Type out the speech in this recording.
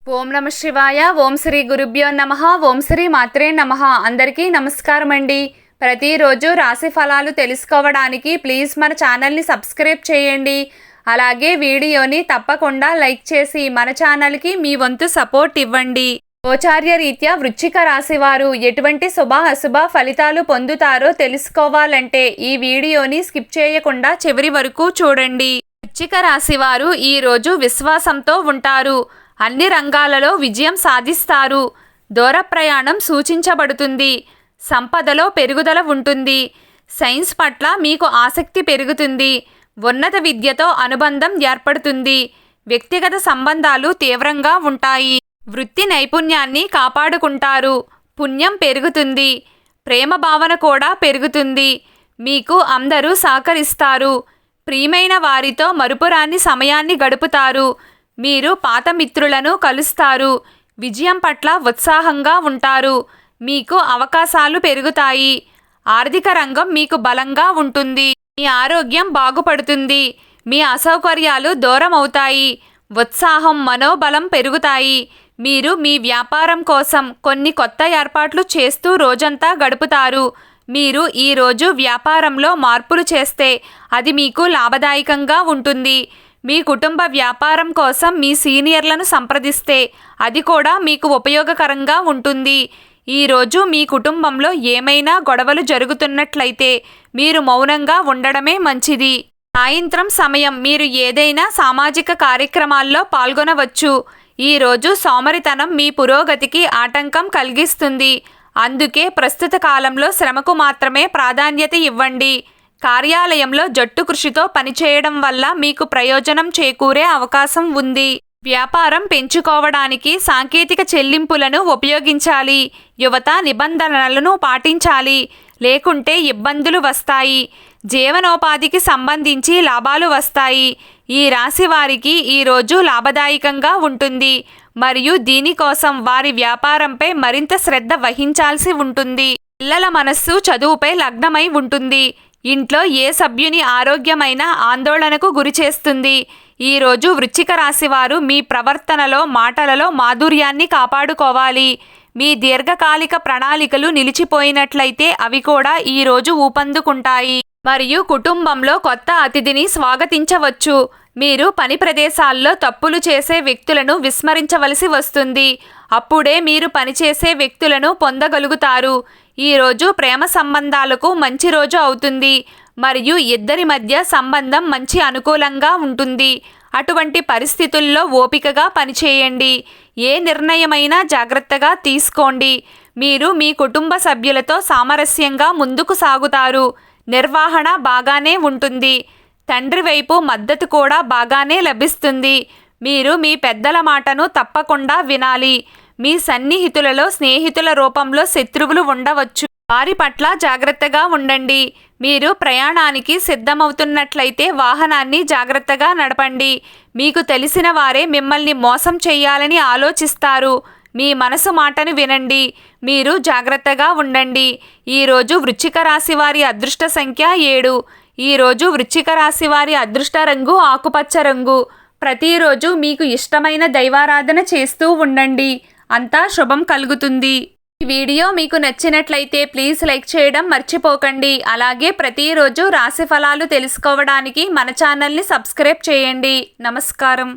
ఓం నమ శివాయ. ఓం శ్రీ గురుభ్యో నమః. ఓం శ్రీ మాత్రే నమః. అందరికీ నమస్కారం అండి. ప్రతిరోజు రాశి ఫలాలు తెలుసుకోవడానికి ప్లీజ్ మన ఛానల్ని సబ్స్క్రైబ్ చేయండి. అలాగే వీడియోని తప్పకుండా లైక్ చేసి మన ఛానల్కి మీ వంతు సపోర్ట్ ఇవ్వండి. గోచార్య రీత్యా వృశ్చిక రాశి వారు ఎటువంటి శుభ అశుభ ఫలితాలు పొందుతారో తెలుసుకోవాలంటే ఈ వీడియోని స్కిప్ చేయకుండా చివరి వరకు చూడండి. వృశ్చిక రాశి వారు ఈరోజు విశ్వాసంతో ఉంటారు. అన్ని రంగాలలో విజయం సాధిస్తారు. దూర ప్రయాణం సూచించబడుతుంది. సంపదలో పెరుగుదల ఉంటుంది. సైన్స్ పట్ల మీకు ఆసక్తి పెరుగుతుంది. ఉన్నత విద్యతో అనుబంధం ఏర్పడుతుంది. వ్యక్తిగత సంబంధాలు తీవ్రంగా ఉంటాయి. వృత్తి నైపుణ్యాన్ని కాపాడుకుంటారు. పుణ్యం పెరుగుతుంది. ప్రేమ భావన కూడా పెరుగుతుంది. మీకు అందరూ సహకరిస్తారు. ప్రియమైన వారితో మరుపురాని సమయాన్ని గడుపుతారు. మీరు పాత మిత్రులను కలుస్తారు. విజయం పట్ల ఉత్సాహంగా ఉంటారు. మీకు అవకాశాలు పెరుగుతాయి. ఆర్థిక రంగం మీకు బలంగా ఉంటుంది. మీ ఆరోగ్యం బాగుపడుతుంది. మీ అసౌకర్యాలు దూరం అవుతాయి. ఉత్సాహం మనోబలం పెరుగుతాయి. మీరు మీ వ్యాపారం కోసం కొన్ని కొత్త ఏర్పాట్లు చేస్తూ రోజంతా గడుపుతారు. మీరు ఈరోజు వ్యాపారంలో మార్పులు చేస్తే అది మీకు లాభదాయకంగా ఉంటుంది. మీ కుటుంబ వ్యాపారం కోసం మీ సీనియర్లను సంప్రదిస్తే అది కూడా మీకు ఉపయోగకరంగా ఉంటుంది. ఈరోజు మీ కుటుంబంలో ఏమైనా గొడవలు జరుగుతున్నట్లయితే మీరు మౌనంగా ఉండడమే మంచిది. సాయంత్రం సమయం మీరు ఏదైనా సామాజిక కార్యక్రమాల్లో పాల్గొనవచ్చు. ఈరోజు సోమరితనం మీ పురోగతికి ఆటంకం కలిగిస్తుంది. అందుకే ప్రస్తుత కాలంలో శ్రమకు మాత్రమే ప్రాధాన్యత ఇవ్వండి. కార్యాలయంలో జట్టు కృషితో పనిచేయడం వల్ల మీకు ప్రయోజనం చేకూరే అవకాశం ఉంది. వ్యాపారం పెంచుకోవడానికి సాంకేతిక చెల్లింపులను ఉపయోగించాలి. యువత నిబంధనలను పాటించాలి, లేకుంటే ఇబ్బందులు వస్తాయి. జీవనోపాధికి సంబంధించి లాభాలు వస్తాయి. ఈ రాశి వారికి ఈరోజు లాభదాయకంగా ఉంటుంది మరియు దీనికోసం వారి వ్యాపారంపై మరింత శ్రద్ధ వహించాల్సి ఉంటుంది. పిల్లల మనస్సు చదువుపై లగ్నమై ఉంటుంది. ఇంట్లో ఏ సభ్యుని ఆరోగ్యమైన ఆందోళనకు గురిచేస్తుంది. ఈరోజు వృశ్చిక రాశి వారు మీ ప్రవర్తనలో మాటలలో మాధుర్యాన్ని కాపాడుకోవాలి. మీ దీర్ఘకాలిక ప్రణాళికలు నిలిచిపోయినట్లయితే అవి కూడా ఈరోజు ఊపందుకుంటాయి. మరియు కుటుంబంలో కొత్త అతిథిని స్వాగతించవచ్చు. మీరు పని ప్రదేశాల్లో తప్పులు చేసే వ్యక్తులను విస్మరించవలసి వస్తుంది. అప్పుడే మీరు పనిచేసే వ్యక్తులను పొందగలుగుతారు. ఈరోజు ప్రేమ సంబంధాలకు మంచి రోజు అవుతుంది మరియు ఇద్దరి మధ్య సంబంధం మంచి అనుకూలంగా ఉంటుంది. అటువంటి పరిస్థితుల్లో ఓపికగా పనిచేయండి. ఏ నిర్ణయమైనా జాగ్రత్తగా తీసుకోండి. మీరు మీ కుటుంబ సభ్యులతో సామరస్యంగా ముందుకు సాగుతారు. నిర్వహణ బాగానే ఉంటుంది. తండ్రి వైపు మద్దతు కూడా బాగానే లభిస్తుంది. మీరు మీ పెద్దల మాటను తప్పకుండా వినాలి. మీ సన్నిహితులలో స్నేహితుల రూపంలో శత్రువులు ఉండవచ్చు. వారి పట్ల జాగ్రత్తగా ఉండండి. మీరు ప్రయాణానికి సిద్ధమవుతున్నట్లయితే వాహనాన్ని జాగ్రత్తగా నడపండి. మీకు తెలిసిన వారే మిమ్మల్ని మోసం చేయాలని ఆలోచిస్తారు. మీ మనసు మాటను వినండి. మీరు జాగ్రత్తగా ఉండండి. ఈరోజు వృశ్చిక రాశి వారి అదృష్ట సంఖ్య 7. ఈరోజు వృశ్చిక రాశి వారి అదృష్ట రంగు ఆకుపచ్చ రంగు. ప్రతిరోజు మీకు ఇష్టమైన దైవారాధన చేస్తూ ఉండండి. అంతా శుభం కలుగుతుంది. ఈ వీడియో మీకు నచ్చినట్లయితే ప్లీజ్ లైక్ చేయడం మర్చిపోకండి. అలాగే ప్రతిరోజు రాశి ఫలాలు తెలుసుకోవడానికి మన ఛానల్ని సబ్స్క్రైబ్ చేయండి. నమస్కారం.